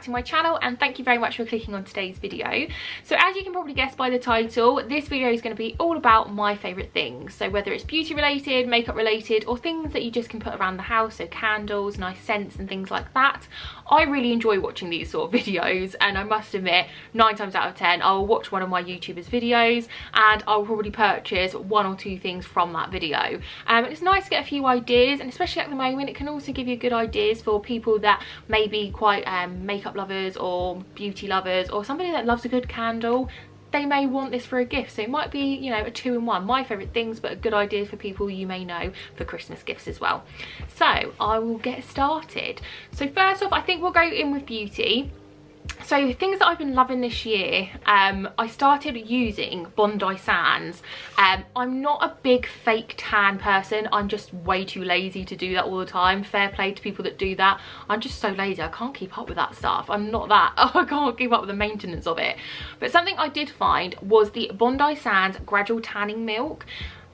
back to my channel, and thank you very much for clicking on today's video. So as you can probably guess by the title, this video is going to be all about my favourite things. So whether it's beauty related, makeup related, or things that you just can put around the house, so candles, nice scents and things like that. I really enjoy watching these sort of videos, and I must admit 9 times out of 10 I'll watch one of my YouTubers videos and I'll probably purchase 1 or 2 things from that video. It's nice to get a few ideas, and especially at the moment it can also give you good ideas for people that may be quite makeup lovers or beauty lovers, or somebody that loves a good candle. They may want this for a gift, so it might be, you know, a 2-in-1. My favourite things, but a good idea for people you may know for Christmas gifts as well. So I will get started. So first off, I think we'll go in with beauty. So things that I've been loving this year, I started using Bondi Sands. I'm not a big fake tan person. I'm just way too lazy to do that all the time. Fair play to people that do that. I'm just so lazy. I can't keep up with that stuff. I'm not that. I can't keep up with the maintenance of it. But something I did find was the Bondi Sands Gradual Tanning Milk.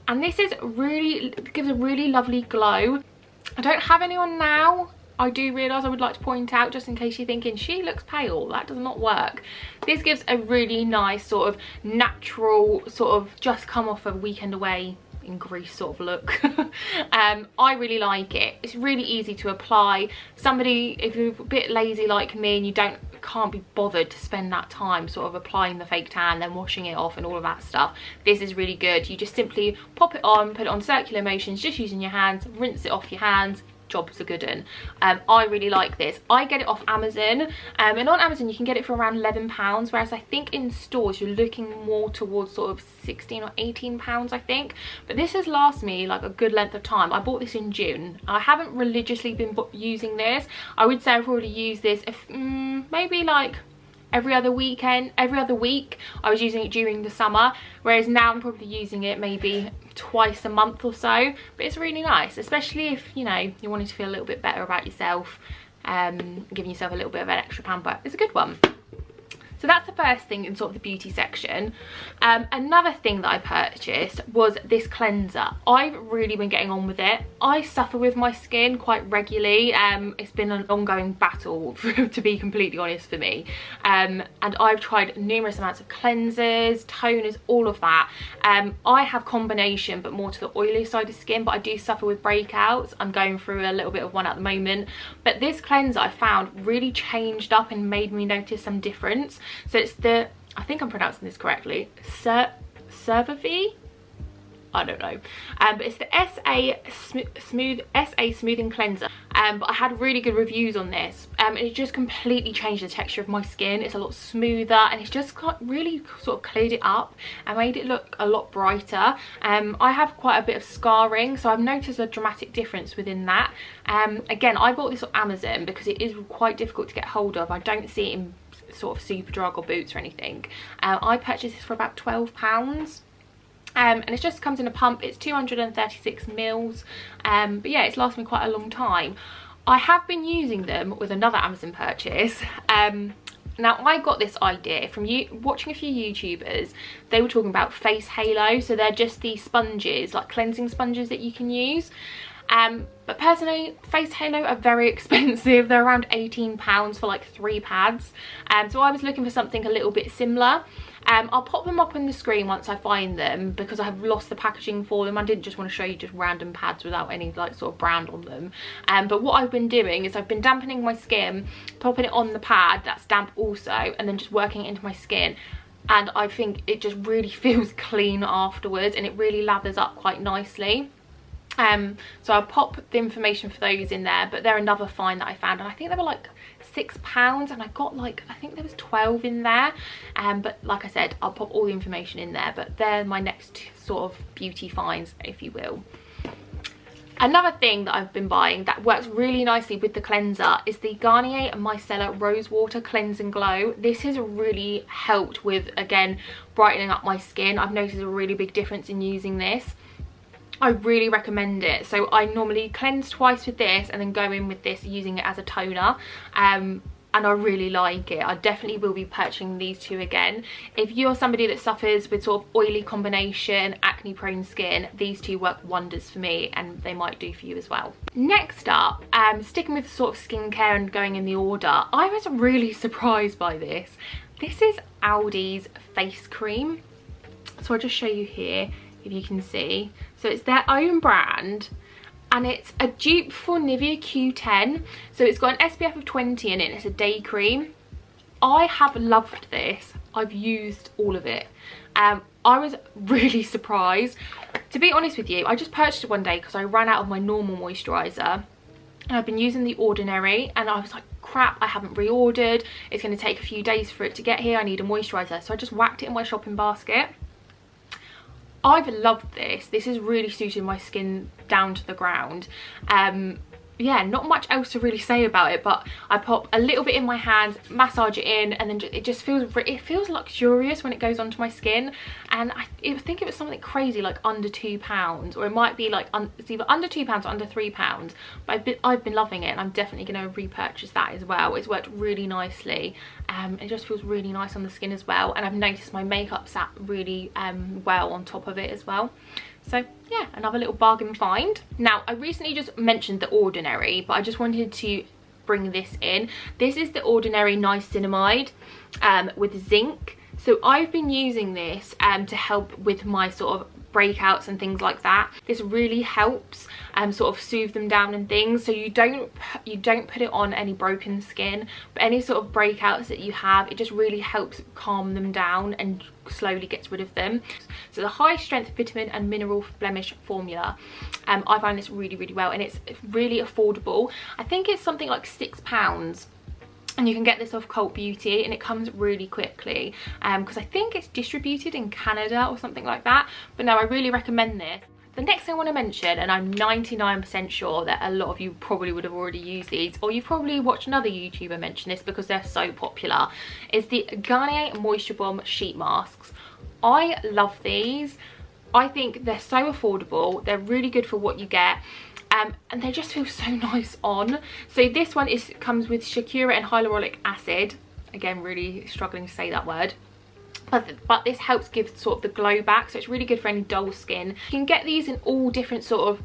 And this is really, gives a really lovely glow. I don't have any on now. I do realise I would like to point out, just in case you're thinking, she looks pale, that does not work. This gives a really nice sort of natural, sort of just come off a weekend away in Greece sort of look. I really like it. It's really easy to apply. Somebody, if you're a bit lazy like me and you can't be bothered to spend that time sort of applying the fake tan, then washing it off and all of that stuff, this is really good. You just simply pop it on, put it on circular motions, just using your hands, rinse it off your hands. Job's a good one. I really like this. I get it off Amazon, and on Amazon you can get it for around £11, whereas I think in stores you're looking more towards sort of £16 or £18, I think. But this has lasted me like a good length of time. I bought this in June. I haven't religiously been using this. I would say I've already used this maybe like every other week. I was using it during the summer, whereas now I'm probably using it maybe twice a month or so. But it's really nice, especially if, you know, you're wanting to feel a little bit better about yourself, giving yourself a little bit of an extra pamper. It's a good one. So that's the first thing in sort of the beauty section. Another thing that I purchased was this cleanser. I've really been getting on with it. I suffer with my skin quite regularly. It's been an ongoing battle, to be completely honest, for me. And I've tried numerous amounts of cleansers, toners, all of that. I have combination, but more to the oily side of skin, but I do suffer with breakouts. I'm going through a little bit of one at the moment. But this cleanser I found really changed up and made me notice some difference. So it's the, I think I'm pronouncing this correctly, Cervavi? I don't know. But it's the SA Smoothing Cleanser. But I had really good reviews on this. And it just completely changed the texture of my skin. It's a lot smoother, and it's just really sort of cleared it up and made it look a lot brighter. I have quite a bit of scarring, so I've noticed a dramatic difference within that. Again, I bought this on Amazon because it is quite difficult to get hold of. I don't see it in sort of Superdrug or Boots or anything. I purchased this for about £12. And it just comes in a pump. It's 236 mils. But yeah, it's lasted me quite a long time. I have been using them with another Amazon purchase. Now I got this idea from watching a few YouTubers. They were talking about face halo, so they're just these sponges, like cleansing sponges that you can use. But personally, face halo are very expensive. They're around £18 for like 3 pads. So I was looking for something a little bit similar. I'll pop them up on the screen once I find them, because I have lost the packaging for them. I didn't just want to show you just random pads without any like sort of brand on them. But what I've been doing is I've been dampening my skin, popping it on the pad that's damp also, and then just working it into my skin. And I think it just really feels clean afterwards, and it really lathers up quite nicely. So I'll pop the information for those in there, but they're another find that I found, and I think they were like £6, and I got like, I think there was 12 in there. But like I said, I'll pop all the information in there, but they're my next sort of beauty finds, if you will. Another thing that I've been buying that works really nicely with the cleanser is the Garnier Micellar Rose Water Cleanse and Glow. This has really helped with, again, brightening up my skin. I've noticed a really big difference in using this. I really recommend it. So I normally cleanse twice with this and then go in with this using it as a toner. and I really like it. I definitely will be purchasing these two again. If you're somebody that suffers with sort of oily combination, acne prone skin, these two work wonders for me, and they might do for you as well. Next up, sticking with sort of skincare and going in the order, I was really surprised by this. This is Aldi's face cream. So I'll just show you here if you can see. So it's their own brand, and it's a dupe for Nivea Q10. So it's got an SPF of 20 in it, and it's a day cream. I have loved this. I've used all of it. I was really surprised. To be honest with you, I just purchased it one day because I ran out of my normal moisturiser. And I've been using the Ordinary, and I was like, crap, I haven't reordered. It's going to take a few days for it to get here. I need a moisturiser. So I just whacked it in my shopping basket. I've loved this. This is really suited my skin down to the ground. Yeah, not much else to really say about it, but I pop a little bit in my hands, massage it in, and then it just feels luxurious when it goes onto my skin. And I think it was something crazy like under £2, or it might be like it's either under £2 or under £3. But I've been loving it, and I'm definitely going to repurchase that as well. It's worked really nicely. It just feels really nice on the skin as well, and I've noticed my makeup sat really well on top of it as well. So yeah, another little bargain find. Now, I recently just mentioned the Ordinary, but I just wanted to bring this in. This is the Ordinary Niacinamide with zinc. So I've been using this to help with my sort of breakouts and things like that. This really helps sort of soothe them down and things. So you don't put it on any broken skin, but any sort of breakouts that you have, it just really helps calm them down and slowly gets rid of them. So the high strength vitamin and mineral blemish formula, I find this really well, and it's really affordable. I think it's something like £6, and you can get this off Cult Beauty, and it comes really quickly because I think it's distributed in Canada or something like that. But no, I really recommend this. The next thing I want to mention, and I'm 99% sure that a lot of you probably would have already used these, or you've probably watched another YouTuber mention this because they're so popular, is the Garnier Moisture Bomb Sheet Masks. I love these. I think they're so affordable. They're really good for what you get. And they just feel so nice on. So this one comes with shakura and hyaluronic acid. Again, really struggling to say that word. But this helps give sort of the glow back, so it's really good for any dull skin. You can get these in all different sort of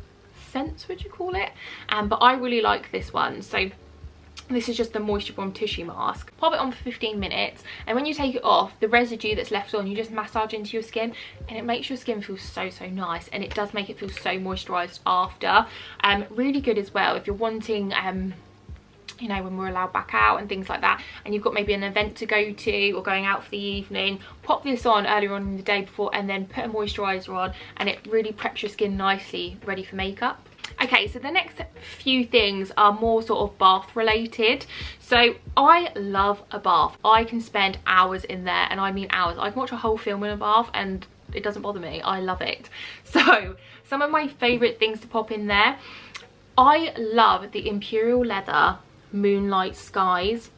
scents, would you call it? But I really like this one. So this is just the Moisture Bomb tissue mask. Pop it on for 15 minutes, and when you take it off, the residue that's left on, you just massage into your skin, and it makes your skin feel so nice, and it does make it feel so moisturised after. Really good as well if you're wanting you know, when we're allowed back out and things like that, and you've got maybe an event to go to or going out for the evening, pop this on earlier on in the day before, and then put a moisturiser on, and it really preps your skin nicely ready for makeup. Okay, so the next few things are more sort of bath related. So I love a bath. I can spend hours in there, and I mean hours. I can watch a whole film in a bath and it doesn't bother me. I love it. So some of my favourite things to pop in there, I love the Imperial Leather Moonlight Skies.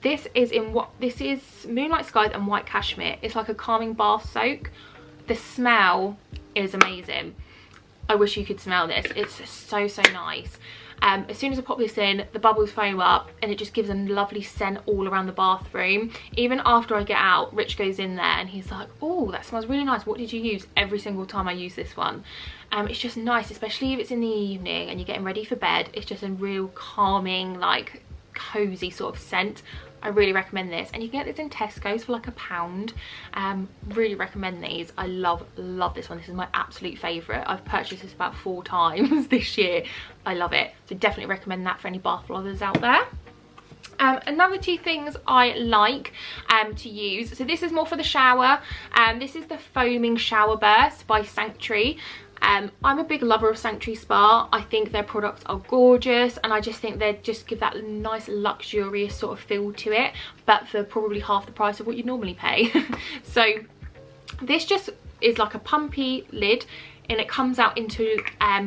This is Moonlight Skies and White Cashmere. It's like a calming bath soak. The smell is amazing. I wish you could smell this. It's so nice. As soon as I pop this in, the bubbles foam up, and it just gives a lovely scent all around the bathroom. Even after I get out, Rich goes in there and he's like, oh, that smells really nice. What did you use? Every single time I use this one. It's just nice, especially if it's in the evening and you're getting ready for bed. It's just a real calming, like cozy sort of scent. I really recommend this, and you can get this in Tesco's for like £1. Really recommend these. I love this one. This is my absolute favourite. I've purchased this about 4 times this year. I love it, so definitely recommend that for any bath lovers out there. Another 2 things I like to use, so this is more for the shower. This is the Foaming Shower Burst by Sanctuary. I'm a big lover of Sanctuary Spa. I think their products are gorgeous, and I just think they just give that nice luxurious sort of feel to it, but for probably half the price of what you'd normally pay. So this just is like a pumpy lid, and it comes out into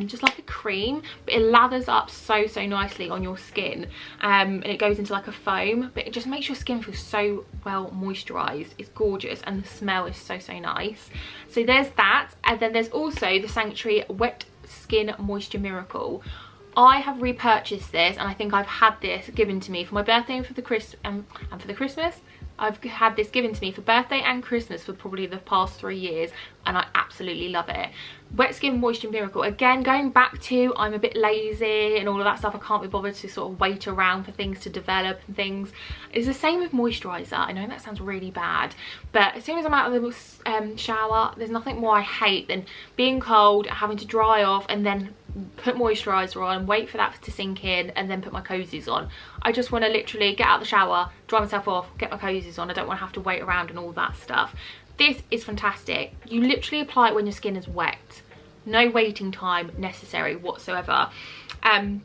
just like a cream, but it lathers up so nicely on your skin, and it goes into like a foam, but it just makes your skin feel so well moisturized. It's gorgeous, and the smell is so nice. So there's that, and then there's also the Sanctuary Wet Skin Moisture Miracle. I have repurchased this, and I think I've had this given to me for my birthday and for the Christmas. I've had this given to me for birthday and Christmas for probably the past 3 years, and I absolutely love it. Wet Skin Moisture Miracle. Again, going back to, I'm a bit lazy and all of that stuff. I can't be bothered to sort of wait around for things to develop and things. It's the same with moisturiser. I know that sounds really bad, but as soon as I'm out of the shower, there's nothing more I hate than being cold, having to dry off, and then put moisturiser on, wait for that to sink in, and then put my cozies on. I just want to literally get out of the shower, dry myself off, get my cozies on. I don't want to have to wait around and all that stuff. This is fantastic. You literally apply it when your skin is wet. No waiting time necessary whatsoever. And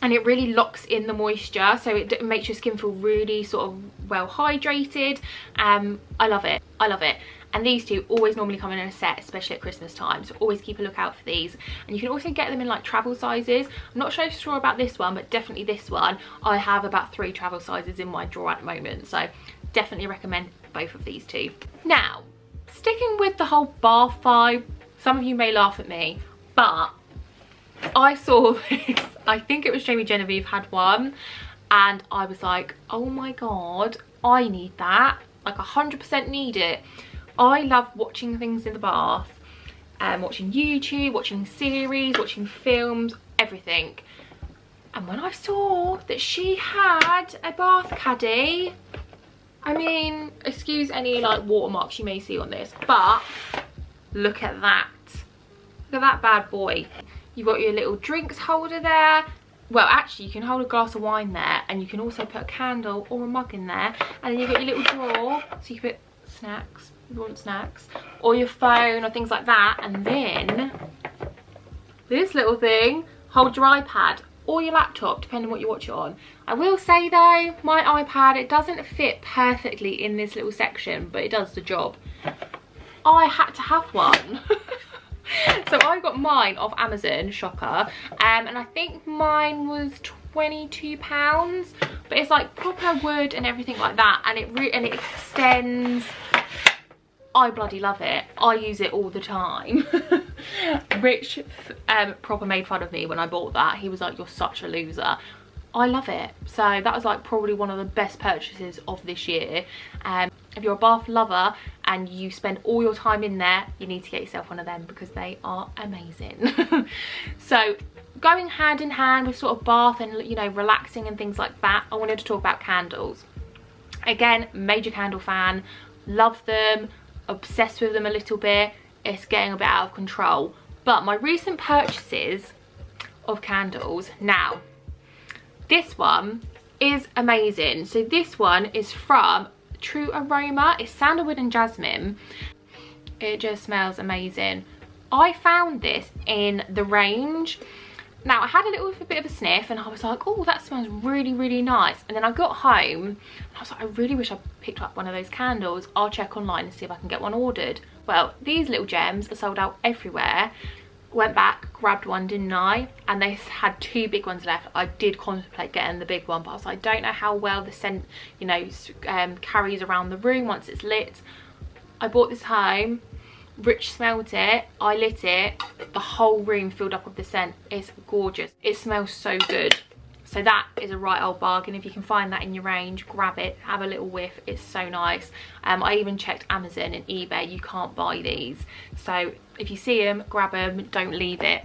it really locks in the moisture, so it makes your skin feel really sort of well hydrated. I love it. I love it. And these two always normally come in a set, especially at Christmas time, so always keep a lookout for these. And you can also get them in like travel sizes. I'm not so sure about this one, but definitely this one. I have about 3 travel sizes in my drawer at the moment, so definitely recommend both of these two. Now, sticking with the whole bath vibe, some of you may laugh at me, but I saw this, I think it was Jamie Genevieve had one, and I was like, oh my god, I need that. Like 100% need it. I love watching things in the bath, watching YouTube, watching series, watching films, everything. And when I saw that she had a bath caddy, I mean, excuse any like watermarks you may see on this, but look at that. Look at that bad boy. You've got your little drinks holder there. Well, actually, you can hold a glass of wine there, and you can also put a candle or a mug in there. And then you've got your little drawer, so you can put snacks, if you want snacks, or your phone or things like that. And then this little thing holds your iPad or your laptop, depending on what you watch it on. I will say though, my iPad, it doesn't fit perfectly in this little section, but it does the job. I had to have one. So I got mine off Amazon, shocker, and I think mine was £22, but it's like proper wood and everything like that, and it extends. I bloody love it. I use it all the time. Rich proper made fun of me when I bought that. He was like, you're such a loser. I love it. So that was like probably one of the best purchases of this year. If you're a bath lover and you spend all your time in there, you need to get yourself one of them because they are amazing. So going hand in hand with sort of bath and, you know, relaxing and things like that, I wanted to talk about candles. Again, major candle fan, love them, obsessed with them a little bit. It's getting a bit out of control. But my recent purchases of candles, now this one is amazing. So this one is from True Aroma. It's sandalwood and jasmine. It just smells amazing. I found this in the range. Now I had a bit of a sniff and I was like, oh, that smells really, really nice. And then I got home and I was like, I really wish I picked up one of those candles. I'll check online and see if I can get one ordered. Well, these little gems are sold out everywhere. Went back, grabbed one, didn't I? And they had 2 big ones left. I did contemplate getting the big one, but I was like, I don't know how well the scent, you know, carries around the room once it's lit. I brought this home. Rich smelled it. I lit it. The whole room filled up with the scent. It's gorgeous. It smells so good. So that is a right old bargain. If you can find that in your range, grab it, have a little whiff. It's so nice. I even checked Amazon and eBay. You can't buy these. So if you see them, grab them, don't leave it.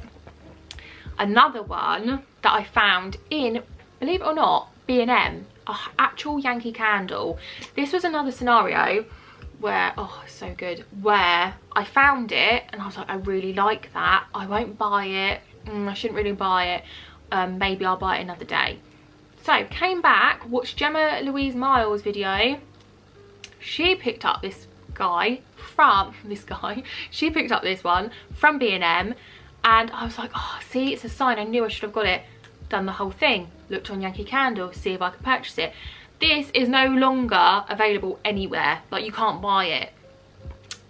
Another one that I found in, believe it or not, B&M, an actual Yankee candle. This was another scenario where, oh, it's so good, where I found it and I was like, I really like that. I won't buy it. I shouldn't really buy it. Maybe I'll buy it another day. So came back, watched Gemma Louise Miles' video. She picked up this she picked up this one from B&M, and I was like, oh, see, it's a sign. I knew I should have got it. Done the whole thing, looked on Yankee Candle, see if I could purchase it. This is no longer available anywhere. Like, you can't buy it.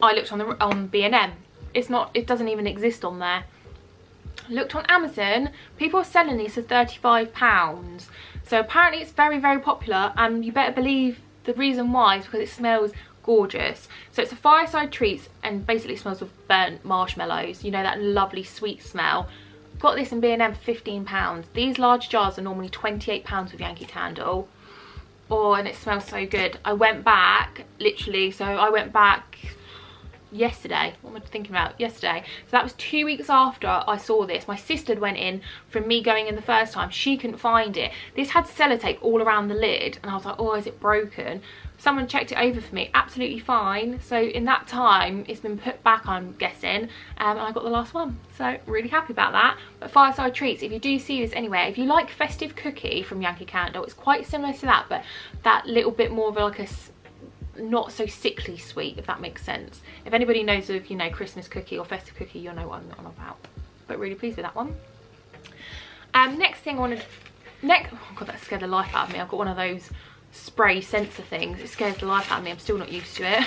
I looked on B&M. It doesn't even exist on there. Looked on Amazon, people are selling these for £35. So apparently it's very, very popular, and you better believe the reason why is because it smells gorgeous. So it's a fireside treats and basically smells of burnt marshmallows, you know, that lovely sweet smell. Got this in B&M for £15. These large jars are normally £28 with Yankee Candle. Oh, and it smells so good. I went back, literally, so I went back yesterday. What am I thinking about? Yesterday. So that was 2 weeks after I saw this. My sister went in from me going in the first time. She couldn't find it. This had sellotape all around the lid, and I was like, oh, is it broken? Someone checked it over for me, absolutely fine. So in that time, it's been put back, I'm guessing, and I got the last one. So really happy about that. But Fireside Treats, if you do see this anywhere, if you like Festive Cookie from Yankee Candle, it's quite similar to that, but that little bit more of like a not so sickly sweet, if that makes sense. If anybody knows of, you know, Christmas cookie or Festive Cookie, you'll know what I'm on about. But really pleased with that one. Next thing I wanted, oh god, that scared the life out of me. I've got one of those spray sensor things. It scares the life out of me. I'm still not used to it.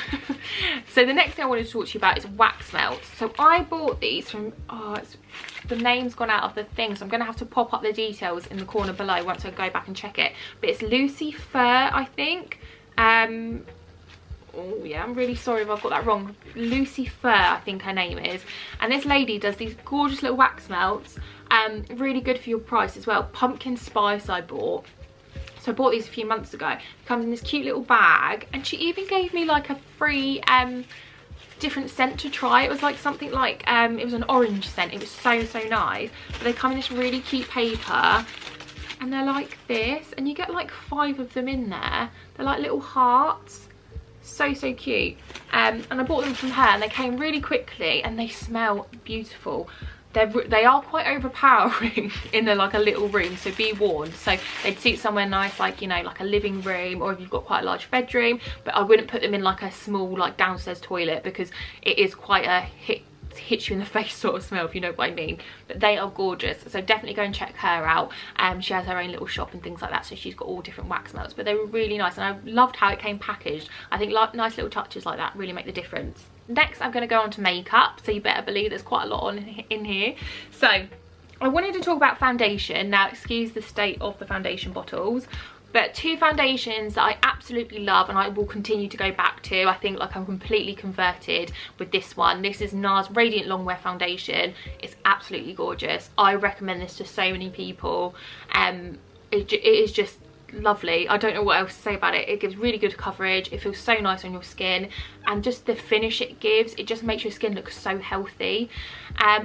So the next thing I wanted to talk to you about is wax melts. So I bought these from, the name's gone out of the thing, so I'm going to have to pop up the details in the corner below once I go back and check it. But it's Lucy Fur, I think. Oh yeah, I'm really sorry if I've got that wrong. Lucy Fur, I think her name is. And this lady does these gorgeous little wax melts. Really good for your price as well. Pumpkin spice I bought. So I bought these a few months ago. It comes in this cute little bag, and she even gave me like a free different scent to try. It was like something like it was an orange scent. It was so nice. But they come in this really cute paper, and they're like this, and you get like 5 of them in there. They're like little hearts. So cute. And I bought them from her, and they came really quickly, and they smell beautiful. They are quite overpowering in like a little room, so be warned. So they'd suit somewhere nice, like, you know, like a living room, or if you've got quite a large bedroom. But I wouldn't put them in like a small like downstairs toilet, because it is quite a hit you in the face sort of smell, if you know what I mean. But they are gorgeous, so definitely go and check her out. She has her own little shop and things like that, so she's got all different wax melts, but they were really nice, and I loved how it came packaged. I think like nice little touches like that really make the difference. Next I'm going to go on to makeup, so you better believe there's quite a lot on in here. So I wanted to talk about foundation. Now excuse the state of the foundation bottles, but 2 foundations that I absolutely love and I will continue to go back to. I think like I'm completely converted with this one. This is NARS Radiant Longwear Foundation. It's absolutely gorgeous. I recommend this to so many people. It is just lovely. I don't know what else to say about it. It gives really good coverage. It feels so nice on your skin, and just the finish it gives, it just makes your skin look so healthy.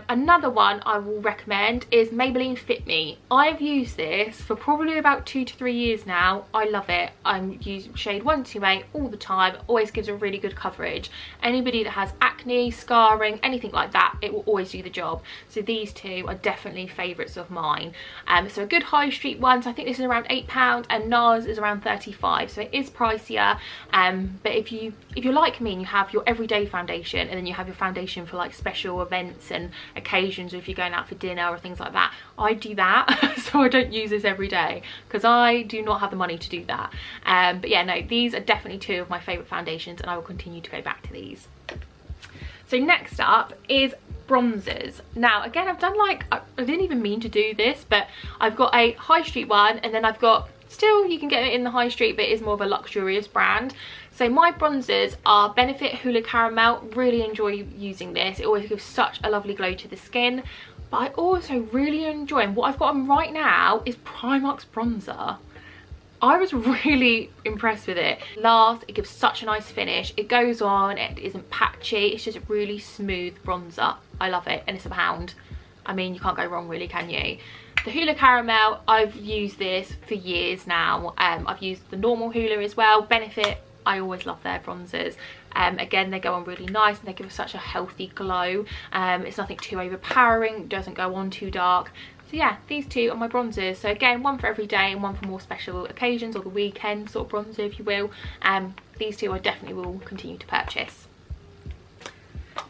Another one I will recommend is Maybelline Fit Me. I've used this for probably about 2 to 3 years now. I love it. I'm using shade 128 all the time. Always gives a really good coverage. Anybody that has acne, scarring, anything like that, it will always do the job. So these 2 are definitely favourites of mine. So a good high street one, so I think this is around £8, and NARS is around 35, so it is pricier. But if you're like me and you have your everyday foundation, and then you have your foundation for like special events and occasions, or if you're going out for dinner or things like that, I do that. So I don't use this every day, because I do not have the money to do that. But yeah, no, these are definitely 2 of my favourite foundations, and I will continue to go back to these. So next up is bronzers. Now again, I've done like, I didn't even mean to do this, but I've got a high street one, and then I've got, still you can get it in the high street, but it is more of a luxurious brand. So my bronzers are Benefit Hula Caramel. Really enjoy using this. It always gives such a lovely glow to the skin. But I also really enjoy, and what I've got on right now is Primark's bronzer. I was really impressed with it. Last, it gives such a nice finish. It goes on, it isn't patchy. It's just a really smooth bronzer. I love it, and it's £1. I mean, you can't go wrong really, can you? The Hula Caramel, I've used this for years now. I've used the normal Hula as well. Benefit, I always love their bronzers. Again, they go on really nice, and they give us such a healthy glow. It's nothing too overpowering, doesn't go on too dark. So yeah, these 2 are my bronzers. So again, one for every day and one for more special occasions, or the weekend sort of bronzer, if you will. These 2 I definitely will continue to purchase.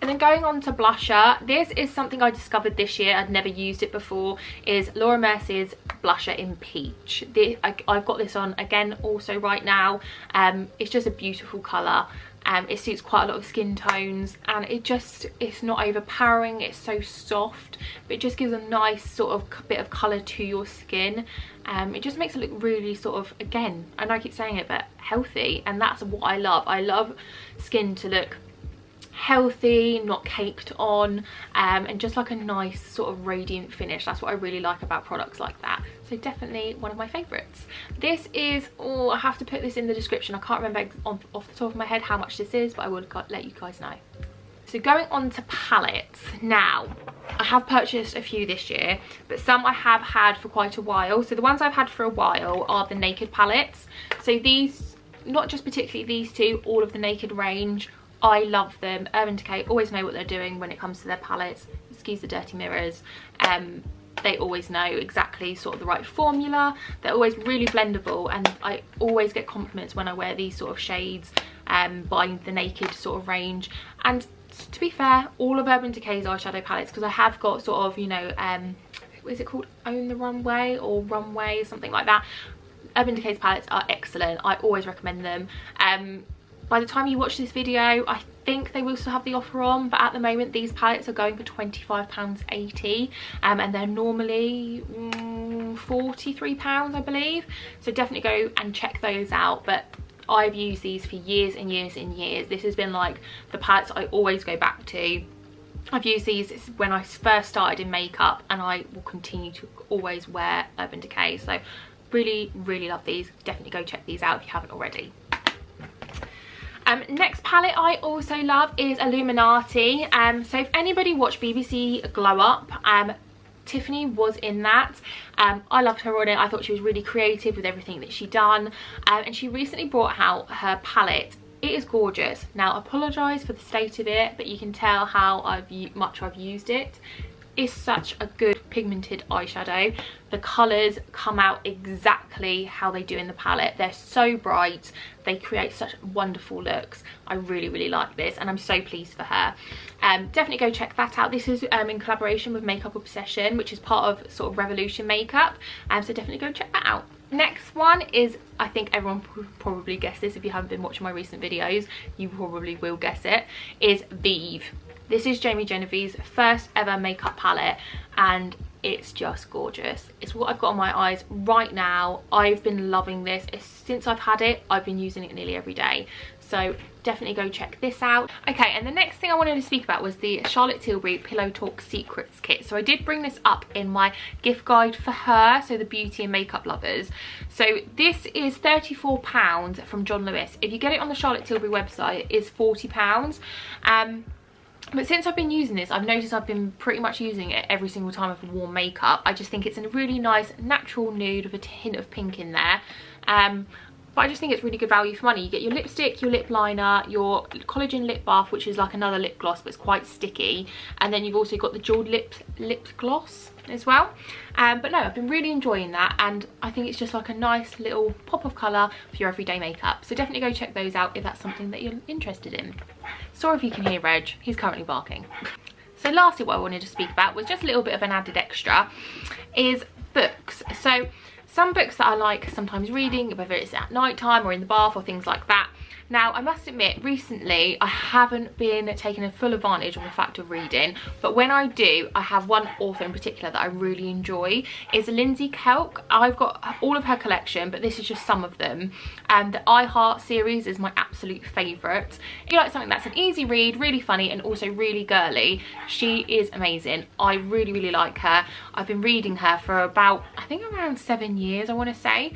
And then going on to blusher, this is something I discovered this year. I'd never used it before. Is Laura Mercier's blusher in Peach. I've got this on again also right now. It's just a beautiful colour. It suits quite a lot of skin tones, and it's not overpowering. It's so soft, but it just gives a nice sort of bit of colour to your skin. It just makes it look really sort of, again, I know I keep saying it, but healthy, and that's what I love. I love skin to look healthy, not caked on, and just like a nice sort of radiant finish. That's what I really like about products like that. So definitely one of my favourites. This is, oh, I have to put this in the description. I can't remember off the top of my head how much this is, but I will let you guys know. So going on to palettes now, I have purchased a few this year, but some I have had for quite a while. So the ones I've had for a while are the Naked palettes. So these, not just particularly these two, all of the Naked range, I love them. Urban Decay always know what they're doing when it comes to their palettes. Excuse the dirty mirrors. They always know exactly sort of the right formula. They're always really blendable, and I always get compliments when I wear these sort of shades by the Naked sort of range. And to be fair, all of Urban Decay's eyeshadow palettes, because I have got sort of, you know, what is it called, Own the Runway or Runway, something like that. Urban Decay's palettes are excellent. I always recommend them. By the time you watch this video, I think they will still have the offer on, but at the moment these palettes are going for £25.80, and they're normally £43, I believe. So definitely go and check those out. But I've used these for years and years and years. This has been like the palettes I always go back to. I've used these when I first started in makeup, and I will continue to always wear Urban Decay. So really, really love these. Definitely go check these out if you haven't already. Next palette I also love is Illuminati. So if anybody watched BBC Glow Up, Tiffany was in that. I loved her on it. I thought she was really creative with everything that she done, and she recently brought out her palette. It is gorgeous. Now I apologise for the state of it, but you can tell how much I've used it. It's such a good pigmented eyeshadow. The colours come out exactly how they do in the palette. They're so bright. They create such wonderful looks. I really, really like this, and I'm so pleased for her. Definitely go check that out. This is in collaboration with Makeup Obsession, which is part of sort of Revolution Makeup. So definitely go check that out. Next one is, I think everyone probably guessed this. If you haven't been watching my recent videos, you probably will guess it, is Vive. This is Jamie Genevieve's first ever makeup palette, and it's just gorgeous. It's what I've got on my eyes right now. I've been loving this. Since I've had it, I've been using it nearly every day. So definitely go check this out. Okay, and the next thing I wanted to speak about was the Charlotte Tilbury Pillow Talk Secrets kit. So I did bring this up in my gift guide for her, so the beauty and makeup lovers. So this is £34 from John Lewis. If you get it on the Charlotte Tilbury website, it is £40. But since I've been using this, I've noticed I've been pretty much using it every single time I've worn makeup. I just think it's a really nice natural nude with a hint of pink in there. But I just think it's really good value for money. You get your lipstick, your lip liner, your collagen lip bath, which is like another lip gloss but it's quite sticky, and then you've also got the jeweled lip gloss as well. But no, I've been really enjoying that, and I think it's just like a nice little pop of colour for your everyday makeup. So definitely go check those out if that's something that you're interested in. Sorry if you can hear Reg, he's currently barking. So lastly, what I wanted to speak about was just a little bit of an added extra, is books. So some books that I like sometimes reading, whether it's at night time or in the bath or things like that. Now, I must admit, recently I haven't been taking a full advantage of the fact of reading, but when I do, I have one author in particular that I really enjoy. It's Lindsay Kelk. I've got all of her collection, but this is just some of them. The I Heart series is my absolute favourite. If you like something that's an easy read, really funny, and also really girly, she is amazing. I really, really like her. I've been reading her for about, I think around 7 years, I want to say.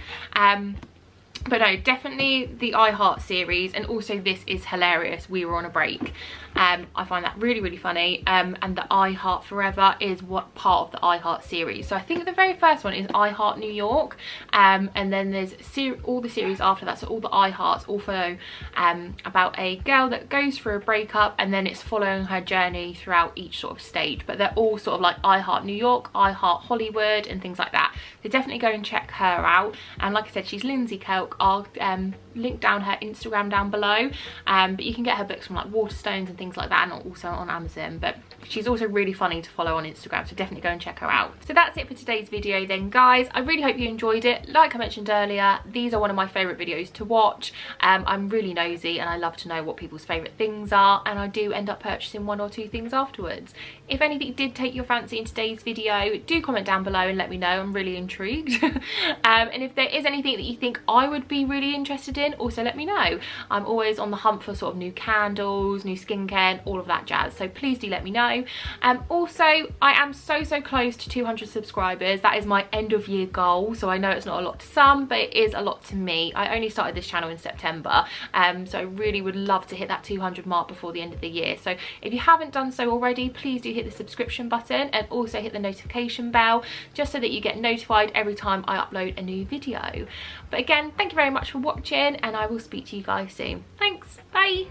But no, definitely the I Heart series, and also this is hilarious, We Were on a Break. I find that really, really funny. And the I Heart Forever is what part of the I Heart series. So I think the very first one is I Heart New York, and then there's all the series after that. So all the I Hearts all follow about a girl that goes through a breakup, and then it's following her journey throughout each sort of stage. But they're all sort of like I Heart New York, I Heart Hollywood, and things like that. So definitely go and check her out. And like I said, she's Lindsay Kelk. I'll link down her Instagram down below, but you can get her books from like Waterstones and things like that, and also on Amazon. But she's also really funny to follow on Instagram, so definitely go and check her out. So that's it for today's video then, guys. I really hope you enjoyed it. Like I mentioned earlier, these are one of my favourite videos to watch. I'm really nosy and I love to know what people's favourite things are, and I do end up purchasing 1 or 2 things afterwards. If anything did take your fancy in today's video, do comment down below and let me know. I'm really intrigued. And if there is anything that you think I would would be really interested in, also let me know. I'm always on the hunt for sort of new candles, new skincare and all of that jazz, so please do let me know. Also, I am so close to 200 subscribers. That is my end of year goal, so I know it's not a lot to some, but it is a lot to me. I only started this channel in September, so I really would love to hit that 200 mark before the end of the year. So if you haven't done so already, please do hit the subscription button and also hit the notification bell, just so that you get notified every time I upload a new video. But again, thank you very much for watching, and I will speak to you guys soon. Thanks, bye.